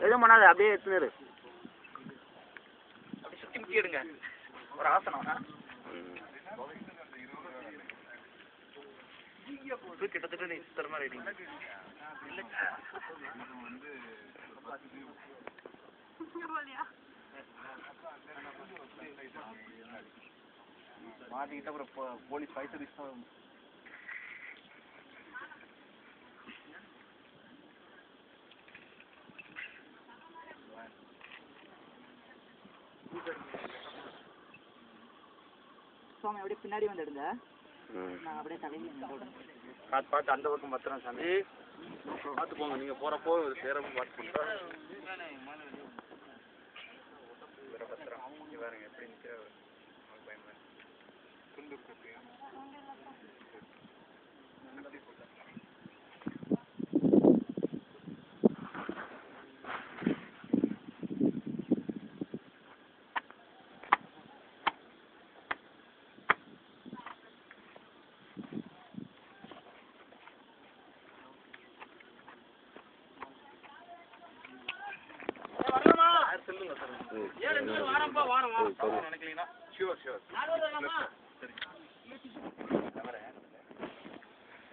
எதுவும் பண்ணாது, அப்படியே எடுத்துரு. அப்படி சுற்றி முக்கி எடுங்க. ஒரு ஆசனம். கிட்டத்தட்ட நீ சுத்தர மாதிரி எடுங்க. மாட்டிக்கிட்ட அப்புறம் போலீஸ் வயசு சுவாமி அப்படியே பின்னாடி வந்து எடுங்க. நான் அப்படியே தலையில பார்த்து பார்த்து அந்த பக்கம் பத்திரம் சாமி பார்த்து போங்க. நீங்கள் போகிறப்போ சேரப்போ பார்த்து போங்க. பத்திரம் இங்கே பாருங்க எப்படி நிற்கிற பயன் துண்டு கட்டியா நினைக்கிறீங்கன்னா ஷூர் ஷூர்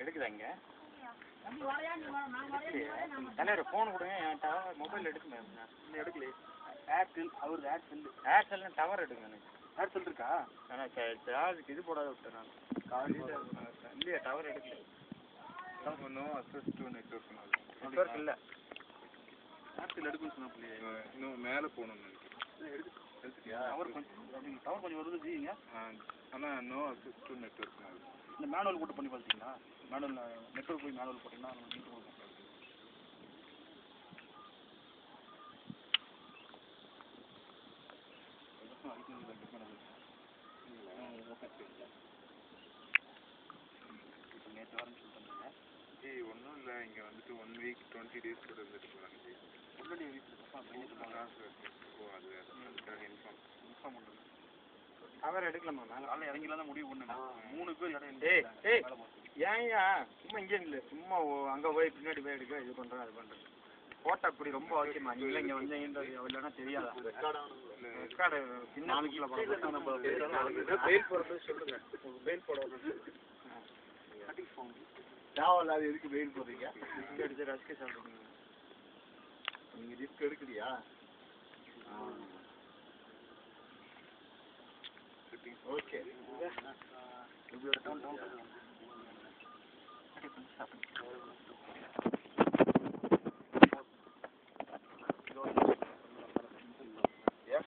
எடுக்குதா இங்க தலைவர் ஃபோன் கொடுங்க. என் டவர் மொபைல் எடுக்குங்க. எடுக்கல ஏர்டெல் அவருக்கு ஏர்டெல்னு டவர் எடுங்க. எனக்கு ஏர்டெல் இருக்கா? ஆனால் சார்ஜுக்கு இது போடாத விட்டேன் நான். காலையில் இல்லையா டவர் எடுக்கல. ஒன்றும் அக்சஸ் டு நெட்ஒர்க் இல்லை. ஏர்டெல் எடுக்கணும்னு சொன்னா இன்னும் மேலே போகணும்னு நினைக்கிறேன். டவர் கொஞ்சம் வருது ஜீங்க. ஆனால் நோ அக்சஸ் டு நெட்ஒர்க். இந்த மேனுவல் போட்டு பண்ணி பார்த்தீங்களா? மேனுவல் நெட்ஒர்க் போய் மேனுவல் போட்டிங்கன்னா நேற்று வரேன்னு சொல்லிட்டு ஒன்றும் இல்லை. இங்கே வந்துட்டு 1 வீக் 20 days கூட இருந்துட்டு போகிறாங்க. ஆல்ரெடி இன்ஃபார்ம் பண்ணுங்க. டவர் எடுக்கலாமா? மேலே இறங்கிலாம் தான் முடிவு பண்ணுங்க. 3 பேர் இடம். ஏன்யா சும்மா இங்கே இல்லை, சும்மா அங்கே போய் பின்னாடி போய் எடுக்க இது பண்ணுறேன் அது பண்ணுறேன். ஃபோட்டோ இப்படி ரொம்ப அவசியமா? நீங்களே இங்கே வந்தீங்கன்றது இல்லைன்னா தெரியாதா? ரெக்கார்டு சின்ன பெயில் போடுறது சொல்லுங்க. பெயில் போடணும். தேவையில்லாத எதுக்கு பெயில் போடுறீங்க? ரிஸ்க் எடுத்து ரசிக்க சாப்பிடுங்க. நீங்கள் ரிஸ்க் எடுக்கலையா? ஓகே.